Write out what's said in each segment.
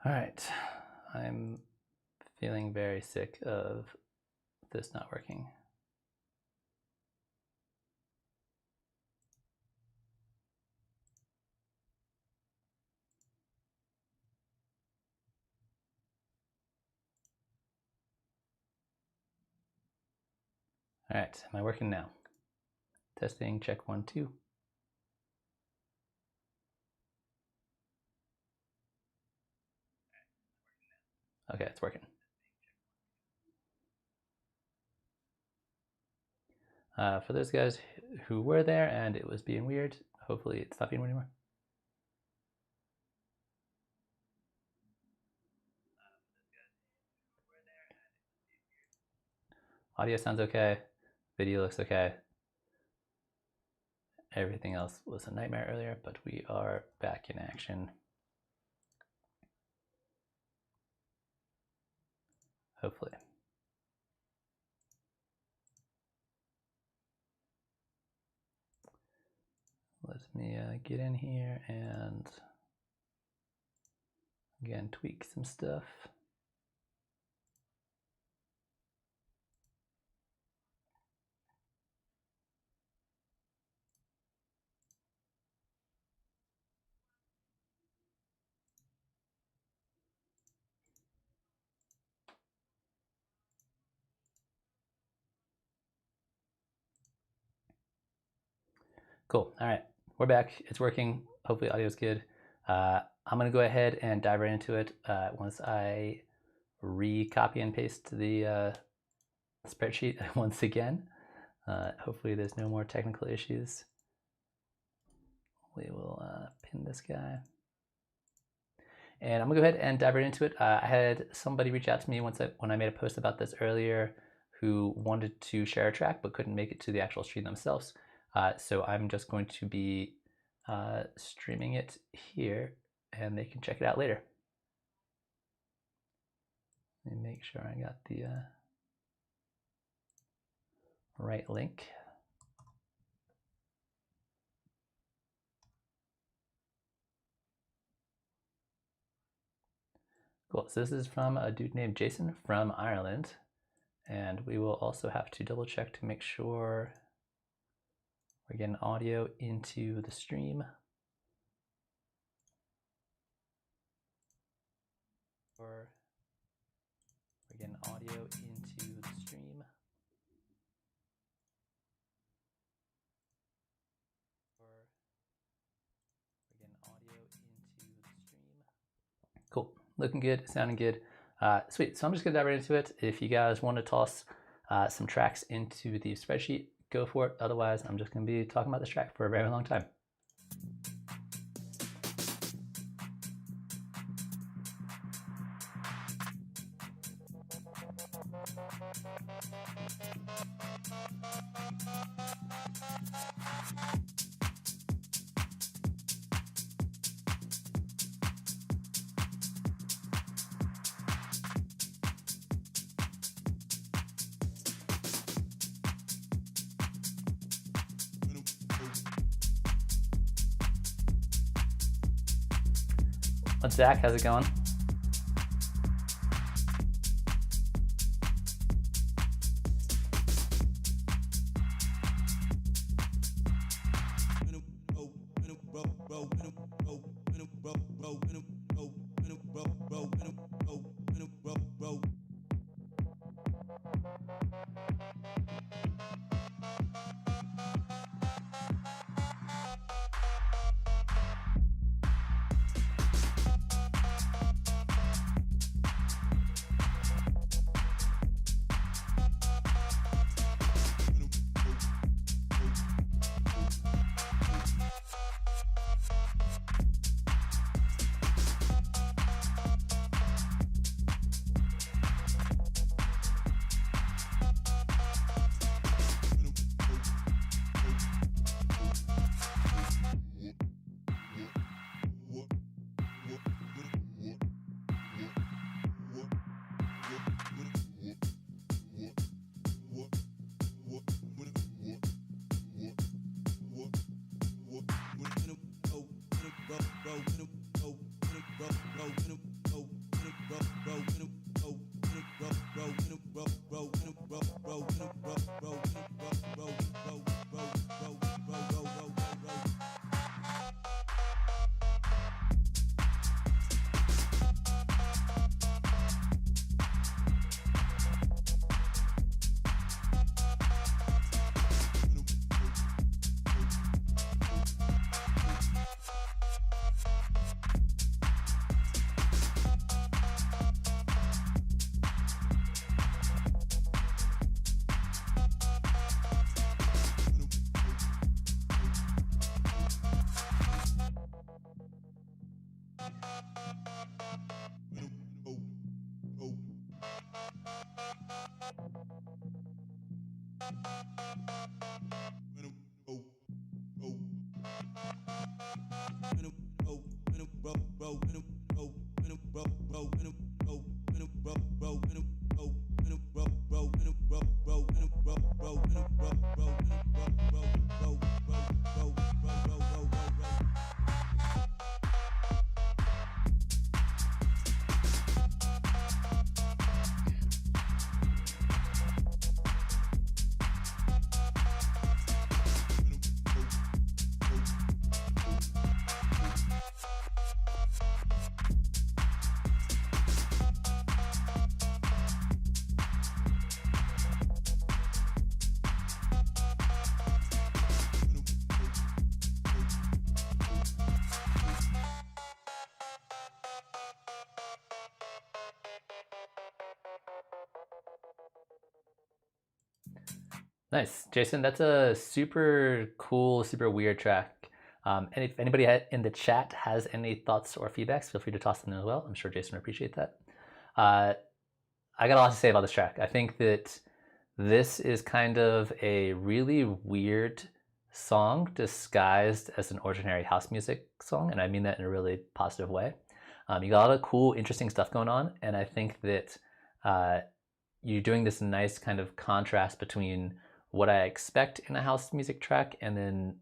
All right, I'm feeling very sick of this not working. All right, am I working now? Testing, check 1, 2. Okay, it's working. For those guys who were there and it was being weird, hopefully it's not being weird anymore. Audio sounds okay. Video looks okay. Everything else was a nightmare earlier, but we are back in action. Hopefully. Let me get in here and again tweak some stuff. Cool. All right, we're back. It's working. Hopefully audio is good. I'm going to go ahead and dive right into it once I re-copy and paste the spreadsheet once again. Hopefully there's no more technical issues. We will pin this guy. And I'm going to go ahead and dive right into it. I had somebody reach out to me when I made a post about this earlier who wanted to share a track but couldn't make it to the actual stream themselves. So I'm just going to be streaming it here and they can check it out later. Let me make sure I got the right link. Cool, so this is from a dude named Jason from Ireland. And we will also have to double check to make sure we're getting audio into the stream. Or we're getting audio into the stream. Or we're getting audio into the stream. Cool, looking good, sounding good. Sweet, so I'm just gonna dive right into it. If you guys want to toss some tracks into the spreadsheet, go for it. Otherwise, I'm just gonna be talking about this track for a very long time. What's Zach? How's it going? Nice, Jason. That's a super cool, super weird track. And if anybody in the chat has any thoughts or feedbacks, feel free to toss them in as well. I'm sure Jason would appreciate that. I got a lot to say about this track. I think that this is kind of a really weird song disguised as an ordinary house music song, and I mean that in a really positive way. You got a lot of cool, interesting stuff going on, and I think that you're doing this nice kind of contrast between what I expect in a house music track and then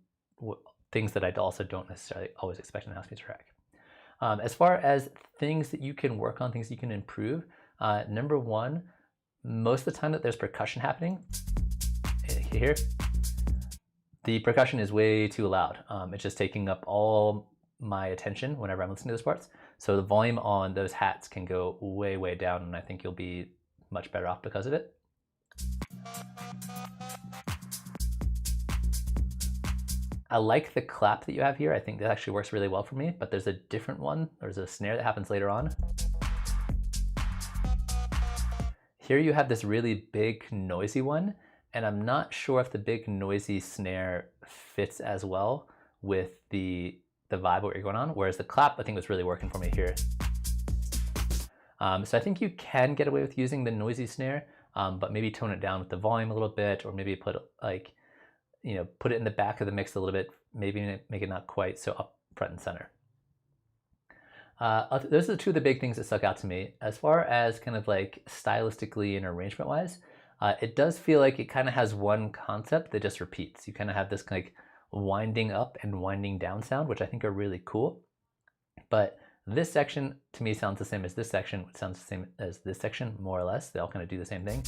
things that I also don't necessarily always expect in a house music track. As far as things that you can work on, things you can improve, number one, most of the time that there's percussion happening, here, the percussion is way too loud. It's just taking up all my attention whenever I'm listening to those parts. So the volume on those hats can go way, way down, and I think you'll be much better off because of it. I like the clap that you have here. I think that actually works really well for me, but there's a different one. There's a snare that happens later on. Here you have this really big noisy one, and I'm not sure if the big noisy snare fits as well with the vibe of what you're going on, whereas the clap I think was really working for me here. So I think you can get away with using the noisy snare, but maybe tone it down with the volume a little bit, or maybe put put it in the back of the mix a little bit, maybe make it not quite so up front and center. Those are two of the big things that stuck out to me. As far as kind of like stylistically and arrangement wise, it does feel like it kind of has one concept that just repeats. You kind of have this like winding up and winding down sound, which I think are really cool. But this section to me sounds the same as this section, which sounds the same as this section, more or less. They all kind of do the same thing.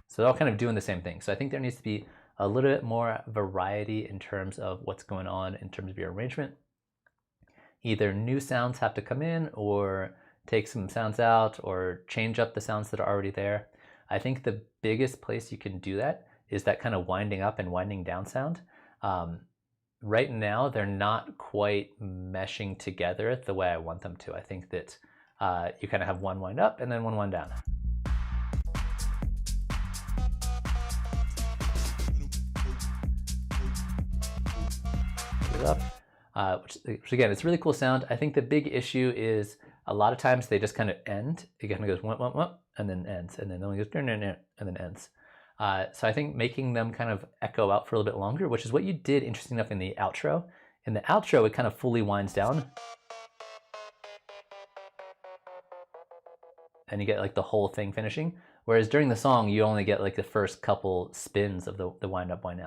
So they're all kind of doing the same thing. So I think there needs to be a little bit more variety in terms of what's going on in terms of your arrangement. Either new sounds have to come in, or take some sounds out, or change up the sounds that are already there. I think the biggest place you can do that is that kind of winding up and winding down sound. Right now, they're not quite meshing together the way I want them to. I think that you kind of have one wind up and then one wind down. Up, which again, it's a really cool sound. I think the big issue is a lot of times they just kind of end. It kind of goes wump, wump, wump, and then ends, and then only goes and then ends. So I think making them kind of echo out for a little bit longer, which is what you did, interesting enough, in the outro. In the outro, it kind of fully winds down, and you get like the whole thing finishing. Whereas during the song, you only get like the first couple spins of the wind up, wind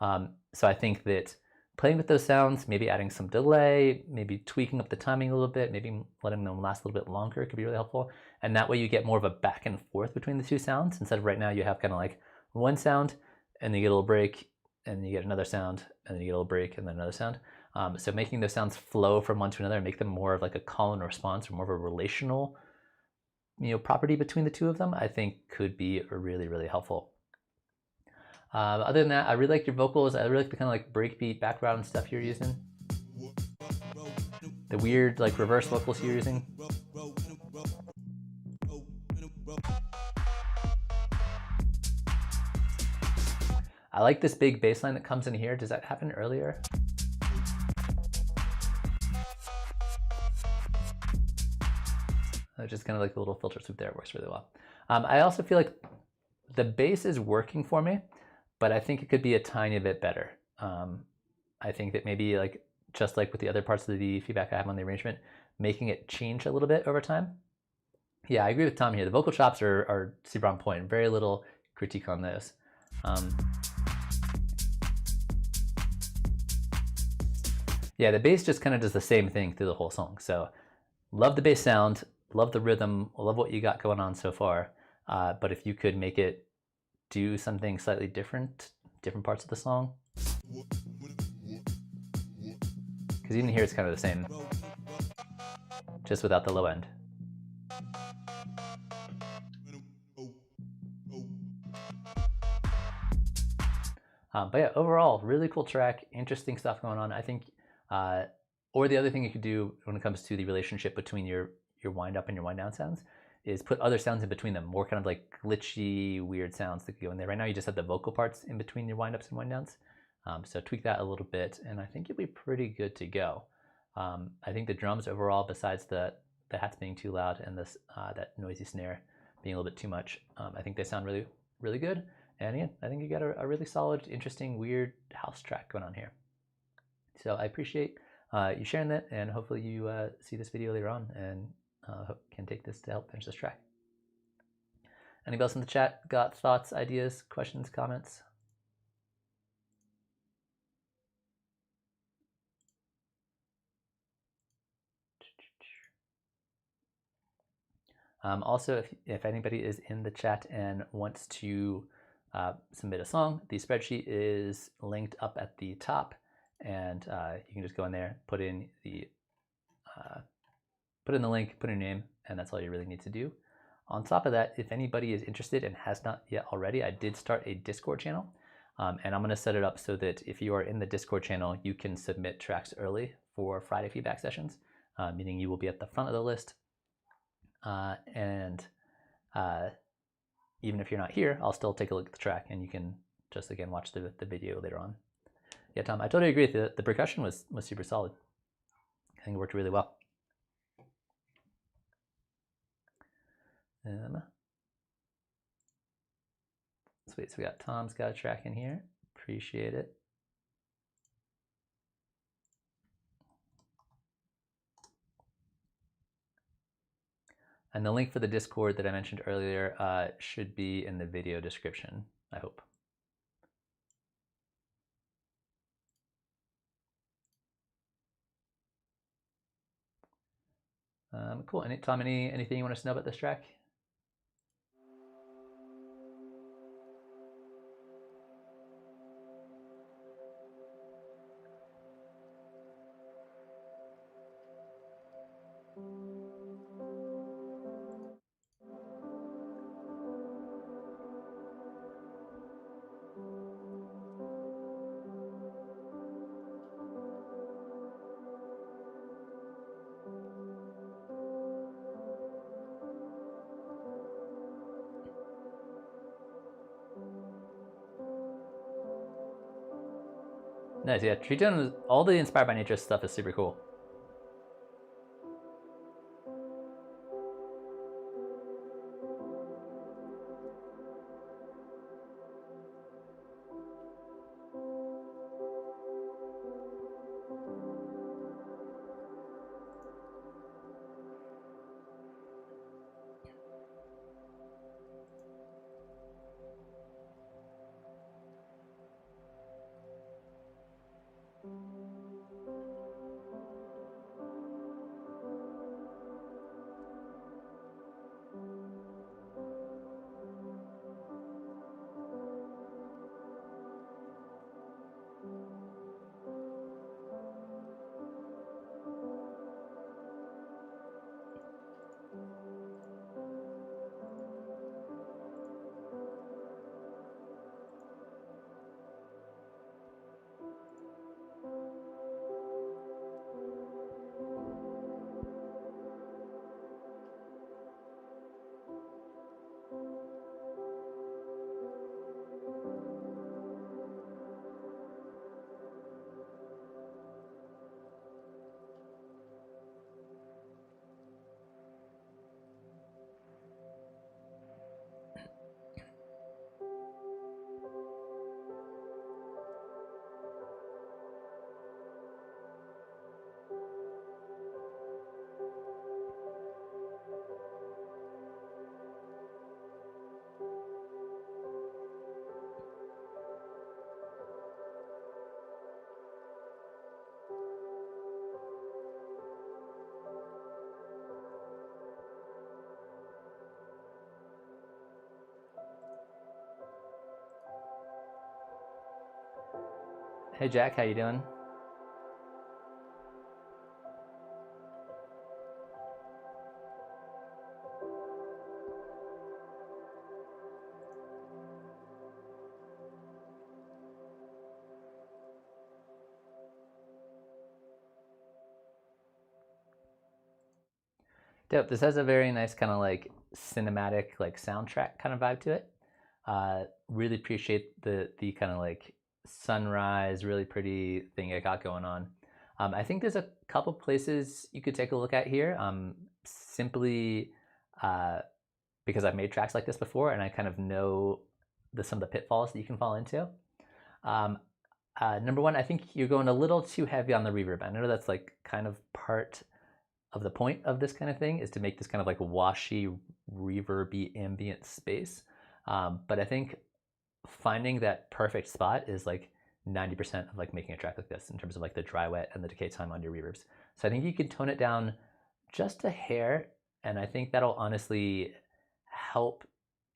down. So I think that playing with those sounds, maybe adding some delay, maybe tweaking up the timing a little bit, maybe letting them last a little bit longer could be really helpful. And that way you get more of a back and forth between the two sounds, instead of right now you have kind of like one sound and then you get a little break and then you get another sound and then you get a little break and then another sound. So making those sounds flow from one to another and make them more of like a call and response or more of a relational property between the two of them, I think could be really, really helpful. Other than that, I really like your vocals. I really like the kind of like breakbeat background stuff you're using. The weird like reverse vocals you're using. I like this big bass line that comes in here. Does that happen earlier? Just kind of like the little filter swoop there. It works really well. I also feel like the bass is working for me, but I think it could be a tiny bit better. I think that maybe like just like with the other parts of the feedback I have on the arrangement, making it change a little bit over time. Yeah, I agree with Tom here. The vocal chops are super on point. Very little critique on those. Yeah, the bass just kind of does the same thing through the whole song. So love the bass sound, love the rhythm, love what you got going on so far. But if you could make it do something slightly different parts of the song. Because even here it's kind of the same, just without the low end. But yeah, overall, really cool track, interesting stuff going on. I think, or the other thing you could do when it comes to the relationship between your wind up and your wind down sounds is put other sounds in between them, more kind of like glitchy, weird sounds that go in there. Right now you just have the vocal parts in between your wind ups and wind downs. So tweak that a little bit, and I think you'll be pretty good to go. I think the drums overall, besides the hats being too loud and this that noisy snare being a little bit too much, I think they sound really, really good. And yeah, I think you got a really solid, interesting, weird house track going on here. So I appreciate you sharing that, and hopefully you see this video later on and can take this to help finish this track. Anybody else in the chat got thoughts, ideas, questions, comments? Also, if anybody is in the chat and wants to submit a song, the spreadsheet is linked up at the top, and you can just go in there, put in the link, put in your name, and that's all you really need to do. On top of that, if anybody is interested and has not yet already, I did start a Discord channel, and I'm going to set it up so that if you are in the Discord channel, you can submit tracks early for Friday feedback sessions, meaning you will be at the front of the list. And even if you're not here, I'll still take a look at the track, and you can just again watch the video later on. Yeah, Tom, I totally agree. The percussion was super solid. I think it worked really well. Sweet, so we got Tom's got a track in here. Appreciate it. And the link for the Discord that I mentioned earlier should be in the video description, I hope. Cool. Tom, anything you want us to know about this track? Nice, yeah. Treetone, all the Inspired by Nature stuff is super cool. Hey Jack, how you doing? Dope. This has a very nice kind of like cinematic, like soundtrack kind of vibe to it. Really appreciate the kind of like sunrise, really pretty thing I got going on. I think there's a couple places you could take a look at here. Simply because I've made tracks like this before, and I kind of know some of the pitfalls that you can fall into. Um, Number one, I think you're going a little too heavy on the reverb. I know that's like kind of part of the point of this kind of thing is to make this kind of like washy, reverby ambient space. But I think finding that perfect spot is like 90% of like making a track like this in terms of like the dry wet and the decay time on your reverbs. So I think you can tone it down just a hair, and I think that'll honestly help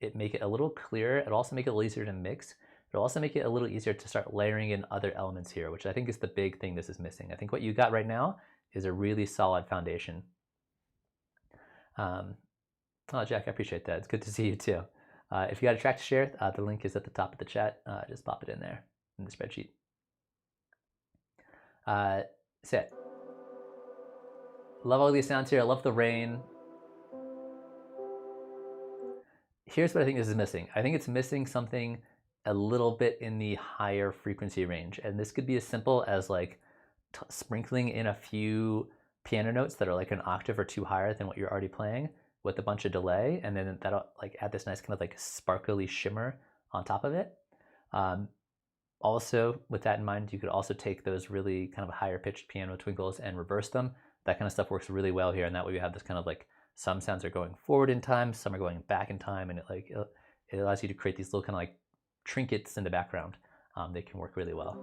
it make it a little clearer. It'll also make it a little easier to mix. It'll also make it a little easier to start layering in other elements here, which I think is the big thing this is missing. I think what you got right now is a really solid foundation. Oh, Jack, I appreciate that. It's good to see you too. If you got a track to share, the link is at the top of the chat. Just pop it in there in the spreadsheet. Sit. Love all these sounds here. I love the rain. Here's what I think this is missing. I think it's missing something a little bit in the higher frequency range. And this could be as simple as like sprinkling in a few piano notes that are like an octave or two higher than what you're already playing with a bunch of delay, and then that'll like add this nice kind of like sparkly shimmer on top of it. Also, with that in mind, you could also take those really kind of higher pitched piano twinkles and reverse them. That kind of stuff works really well here, and that way you have this kind of like some sounds are going forward in time, some are going back in time, and it allows you to create these little kind of like trinkets in the background. They can work really well,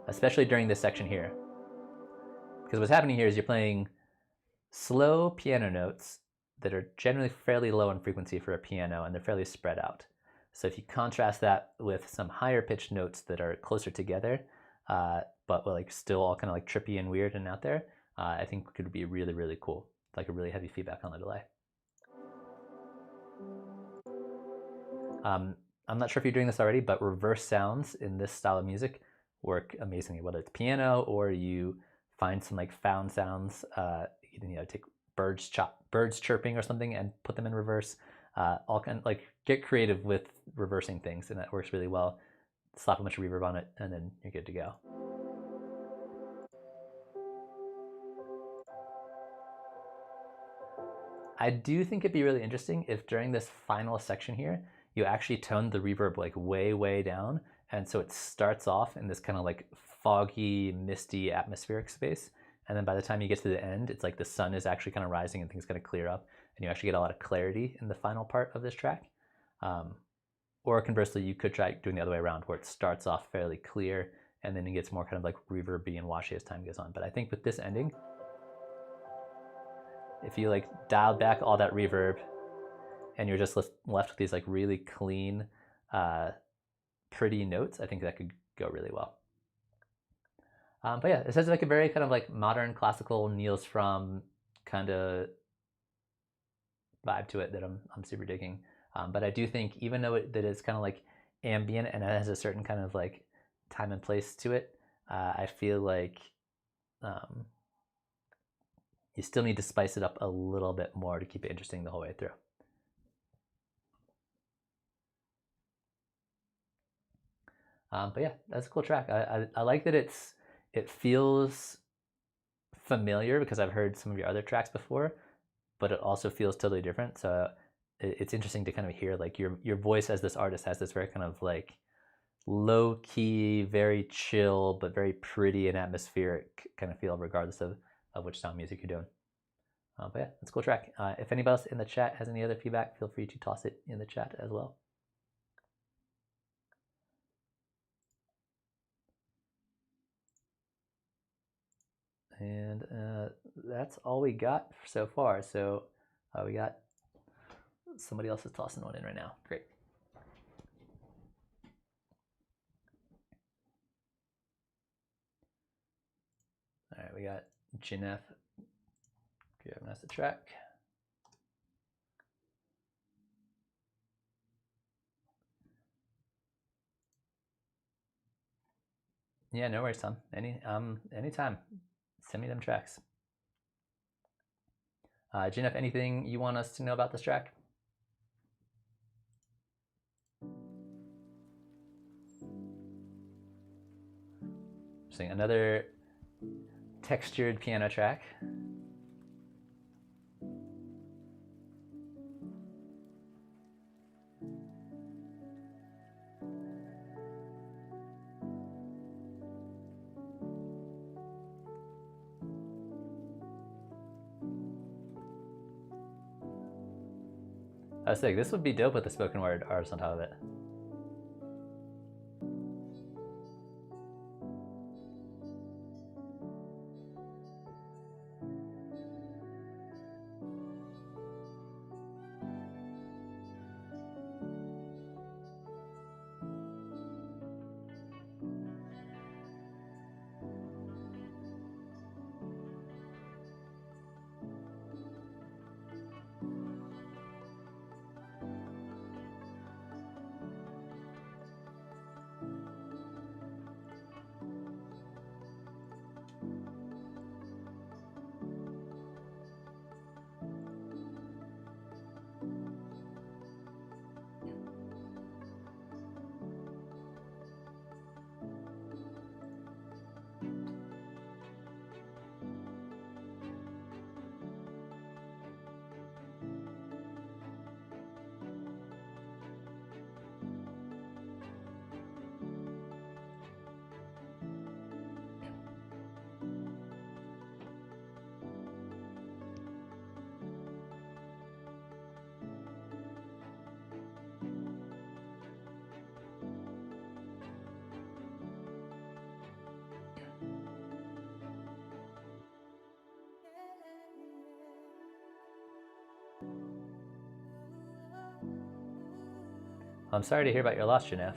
especially during this section here. Because what's happening here is you're playing slow piano notes that are generally fairly low in frequency for a piano, and they're fairly spread out. So if you contrast that with some higher pitched notes that are closer together, but like still all kind of like trippy and weird and out there, I think could be really, really cool. Like a really heavy feedback on the delay. I'm not sure if you're doing this already, but reverse sounds in this style of music work amazingly, whether it's piano or you find some like found sounds, take birds chirping or something and put them in reverse. All kind of like get creative with reversing things, and that works really well. Slap a bunch of reverb on it, and then you're good to go. I do think it'd be really interesting if during this final section here, you actually tone the reverb like way, way down. And so it starts off in this kind of like foggy, misty atmospheric space. And then by the time you get to the end, it's like the sun is actually kind of rising and things kind of clear up, and you actually get a lot of clarity in the final part of this track. Or conversely, you could try doing the other way around, where it starts off fairly clear and then it gets more kind of like reverby and washy as time goes on. But I think with this ending, if you like dialed back all that reverb and you're just left with these like really clean, pretty notes, I think that could go really well. But yeah, it has like a very kind of like modern classical Niels Fromm kind of vibe to it that I'm super digging. But I do think even though that it's kind of like ambient and it has a certain kind of like time and place to it, I feel like you still need to spice it up a little bit more to keep it interesting the whole way through. But yeah, that's a cool track. I like that it feels familiar because I've heard some of your other tracks before, but it also feels totally different. So it's interesting to kind of hear like your voice as this artist has this very kind of like low key, very chill, but very pretty and atmospheric kind of feel, regardless of which style music you're doing. But yeah, it's a cool track. If anybody else in the chat has any other feedback, feel free to toss it in the chat as well. And that's all we got so far. So we got somebody else is tossing one in right now. Great. All right, we got Ginef giving us the track. Yeah, no worries, Tom. Anytime. Send me them tracks. Ginef, anything you want us to know about this track? Interesting. Another textured piano track. I was thinking this would be dope with the spoken word artist on top of it. I'm sorry to hear about your loss, Ginef.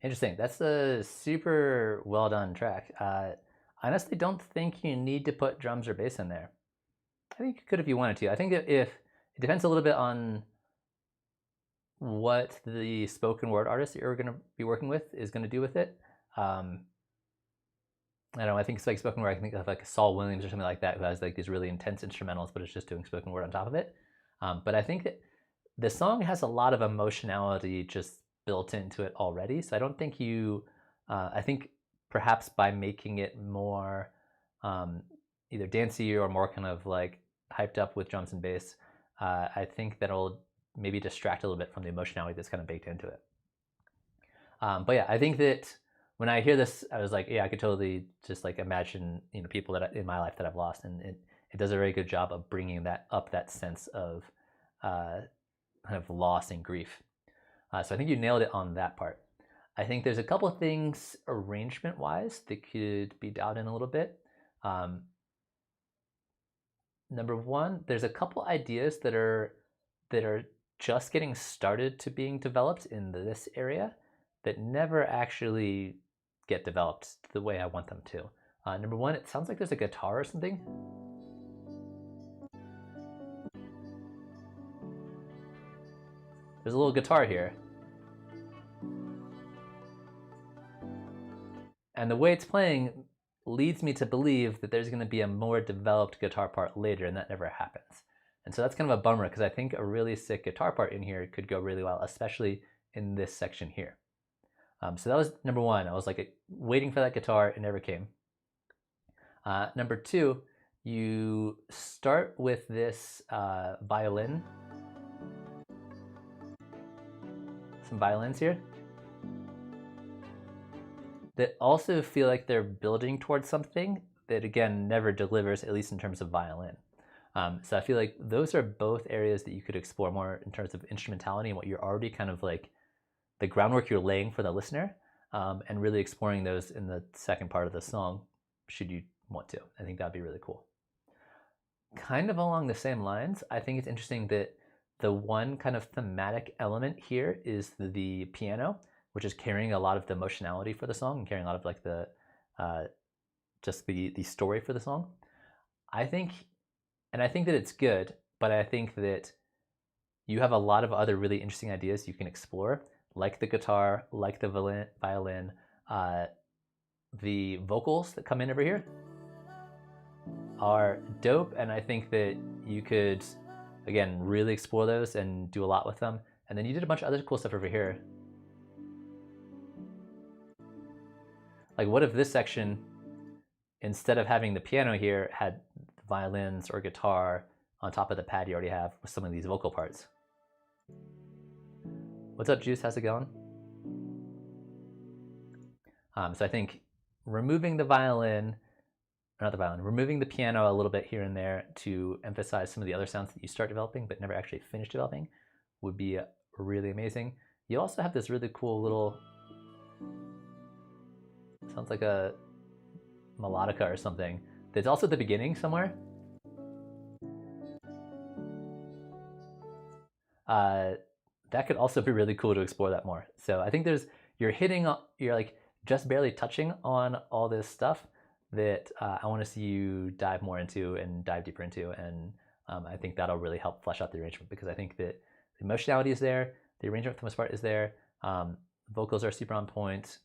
Interesting. That's a super well done track. I honestly don't think you need to put drums or bass in there. I think you could if you wanted to. I think that if it depends a little bit on what the spoken word artist you're going to be working with is going to do with it. I don't know. I think it's like spoken word. I think of like Saul Williams or something like that, who has like these really intense instrumentals, but it's just doing spoken word on top of it. But I think that the song has a lot of emotionality just built into it already. So I don't think I think perhaps by making it more either dancey or more kind of like hyped up with drums and bass, I think that'll maybe distract a little bit from the emotionality that's kind of baked into it. But yeah, I think that when I hear this, I was like, yeah, I could totally just like imagine, people that in my life that I've lost, and it does a very good job of bringing that sense of kind of loss and grief. So I think you nailed it on that part. I think there's a couple of things arrangement-wise that could be dialed in a little bit. Number one, there's a couple ideas that are just getting started to being developed in this area that never actually get developed the way I want them to. Number one, it sounds like there's a guitar or something. There's a little guitar here. And the way it's playing leads me to believe that there's going to be a more developed guitar part later, and that never happens. And so that's kind of a bummer, because I think a really sick guitar part in here could go really well, especially in this section here. So that was number one. I was like waiting for that guitar. It never came. Number two, you start with this violin. Some violins here that also feel like they're building towards something that, again, never delivers, at least in terms of violin. So I feel like those are both areas that you could explore more in terms of instrumentality and what you're already kind of like the groundwork you're laying for the listener, and really exploring those in the second part of the song, should you want to. I think that'd be really cool. Kind of along the same lines, I think it's interesting that the one kind of thematic element here is the piano, which is carrying a lot of the emotionality for the song and carrying a lot of like the just the story for the song. I think that it's good, but I think that you have a lot of other really interesting ideas you can explore, like the guitar, like the violin, the vocals that come in over here are dope, and I think that you could, again, really explore those and do a lot with them. And then you did a bunch of other cool stuff over here. Like, what if this section, instead of having the piano here, had violins or guitar on top of the pad you already have with some of these vocal parts? What's up, Juice? How's it going? So I think removing the removing the piano a little bit here and there to emphasize some of the other sounds that you start developing but never actually finish developing would be really amazing. You also have this really cool little, sounds like a melodica or something, that's also at the beginning somewhere. That could also be really cool to explore that more. So I think you're like just barely touching on all this stuff that I want to see you dive more into and dive deeper into, and I think that'll really help flesh out the arrangement, because I think that the emotionality is there, the arrangement for the most part is there, vocals are super on point.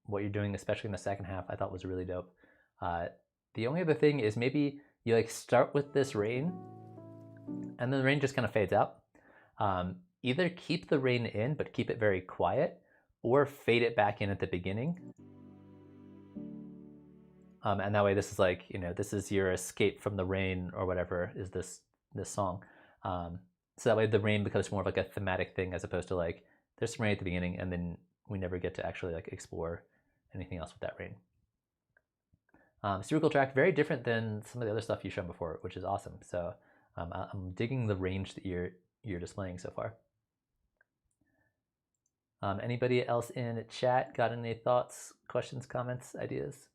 What you're doing, especially in the second half, I thought was really dope. The only other thing is maybe you like start with this rain, and then the rain just kind of fades out. Either keep the rain in, but keep it very quiet, or fade it back in at the beginning. And that way, this is like, this is your escape from the rain or whatever is this song. So that way the rain becomes more of like a thematic thing, as opposed to like there's some rain at the beginning and then we never get to actually like explore anything else with that rain. Super cool track, very different than some of the other stuff you've shown before, which is awesome. So I'm digging the range that you're displaying so far. Anybody else in chat got any thoughts, questions, comments, ideas?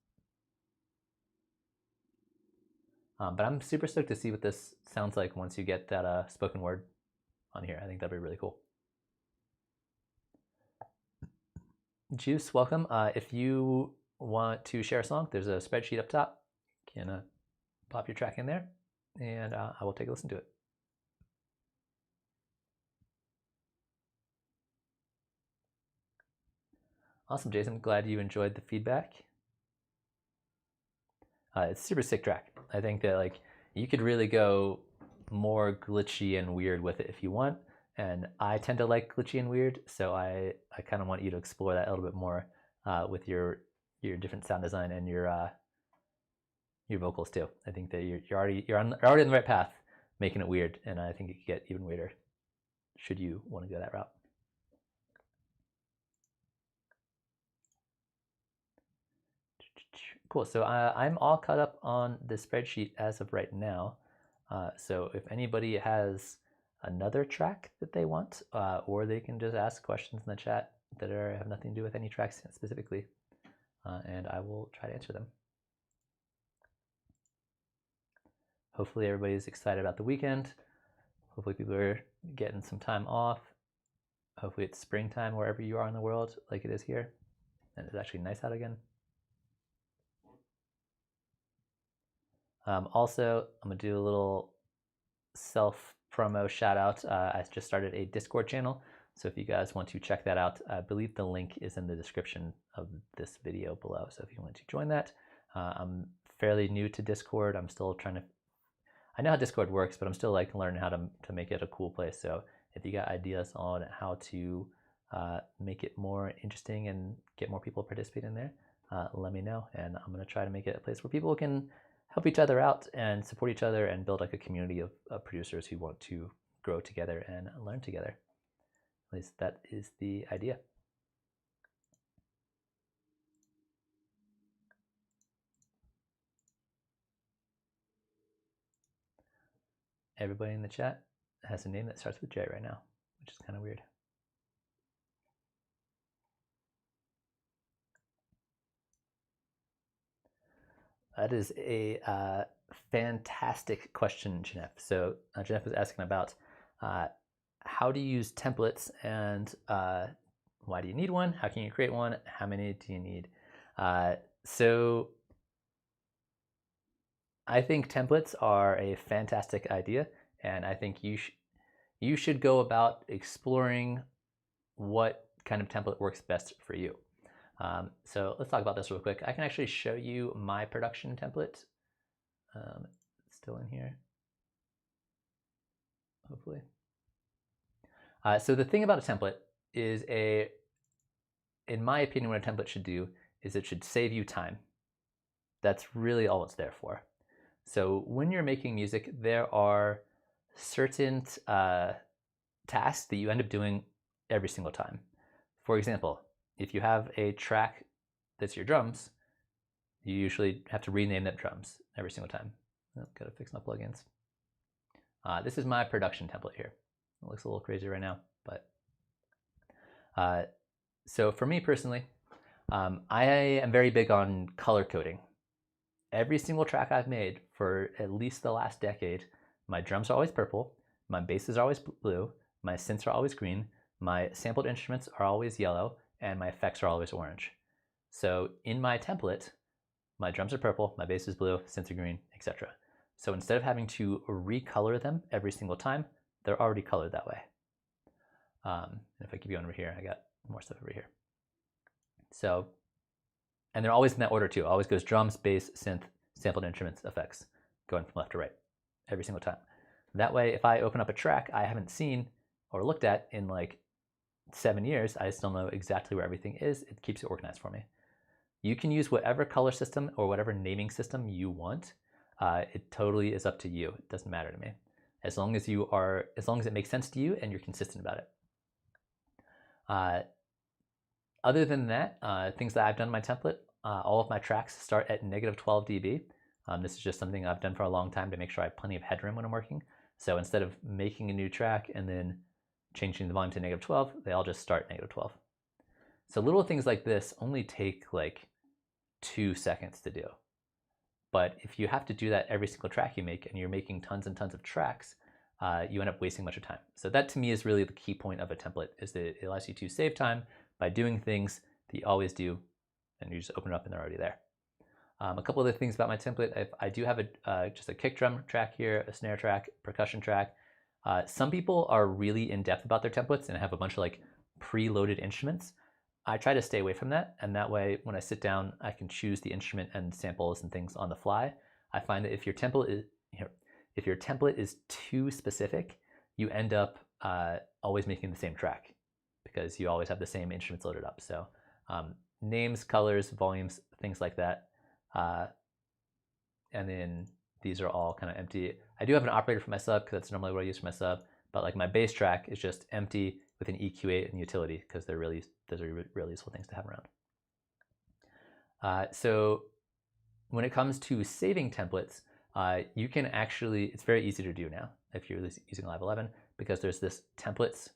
But I'm super stoked to see what this sounds like once you get that spoken word on here. I think that'd be really cool. Juice, welcome. If you want to share a song, there's a spreadsheet up top. You can pop your track in there, and I will take a listen to it. Awesome, Jason. Glad you enjoyed the feedback. It's a super sick track. I think that like you could really go more glitchy and weird with it if you want. And I tend to like glitchy and weird, so I kind of want you to explore that a little bit more with your different sound design and your vocals too. I think that you're already on the right path, making it weird, and I think it could get even weirder should you want to go that route. Cool. So I'm all caught up on the spreadsheet as of right now. So if anybody has another track that they want, or they can just ask questions in the chat that have nothing to do with any tracks specifically, and I will try to answer them. Hopefully everybody's excited about the weekend. Hopefully people are getting some time off. Hopefully it's springtime wherever you are in the world, like it is here, and it's actually nice out again. Also, I'm gonna do a little self-promo shout out. I just started a Discord channel, so if you guys want to check that out, I believe the link is in the description of this video below. So if you want to join that, I'm fairly new to Discord. I'm still trying to, I know how Discord works, but I'm still like learning how to make it a cool place. So if you got ideas on how to make it more interesting and get more people participate in there, let me know. And I'm gonna try to make it a place where people can help each other out and support each other and build like a community of producers who want to grow together and learn together. At least that is the idea. Everybody in the chat has a name that starts with J right now, which is kind of weird. That is a fantastic question, Jeanette. So Jeanette was asking about how to use templates and why do you need one? How can you create one? How many do you need? So I think templates are a fantastic idea, and I think you should go about exploring what kind of template works best for you. So let's talk about this real quick. I can actually show you my production template. It's still in here, hopefully. So the thing about a template is in my opinion, what a template should do is it should save you time. That's really all it's there for. So when you're making music, there are certain tasks that you end up doing every single time. For example, if you have a track that's your drums, you usually have to rename them drums every single time. Oh, gotta fix my plugins. This is my production template here. It looks a little crazy right now, but so for me personally, I am very big on color coding. Every single track I've made for at least the last decade, my drums are always purple, my basses are always blue, my synths are always green, my sampled instruments are always yellow, and my effects are always orange. So in my template, my drums are purple, my bass is blue, synths are green, etc. So instead of having to recolor them every single time, they're already colored that way. And if I keep going over here, I got more stuff over here. So, and they're always in that order too. It always goes drums, bass, synth, sampled instruments, effects, going from left to right every single time. That way, if I open up a track I haven't seen or looked at in like 7 years, I still know exactly where everything is. It keeps it organized for me. You can use whatever color system or whatever naming system you want. It totally is up to you. It doesn't matter to me. As long as it makes sense to you and you're consistent about it. Other than that, things that I've done in my template, all of my tracks start at -12 dB. This is just something I've done for a long time to make sure I have plenty of headroom when I'm working. So instead of making a new track and then changing the volume to -12, they all just start -12. So little things like this only take like 2 seconds to do. But if you have to do that every single track you make and you're making tons and tons of tracks, you end up wasting much of time. So that to me is really the key point of a template, is that it allows you to save time by doing things that you always do, and you just open it up and they're already there. A couple other things about my template. I do have just a kick drum track here, a snare track, percussion track. Some people are really in depth about their templates and have a bunch of like preloaded instruments. I try to stay away from that, and that way when I sit down, I can choose the instrument and samples and things on the fly. I find that if your template is too specific, you end up always making the same track because you always have the same instruments loaded up. So names, colors, volumes, things like that. And then these are all kind of empty. I do have an operator for my sub because that's normally what I use for my sub. But like my bass track is just empty with an EQ8 and utility because those are really useful things to have around. So when it comes to saving templates, you can actually, it's very easy to do now if you're using Live 11 because there's this templates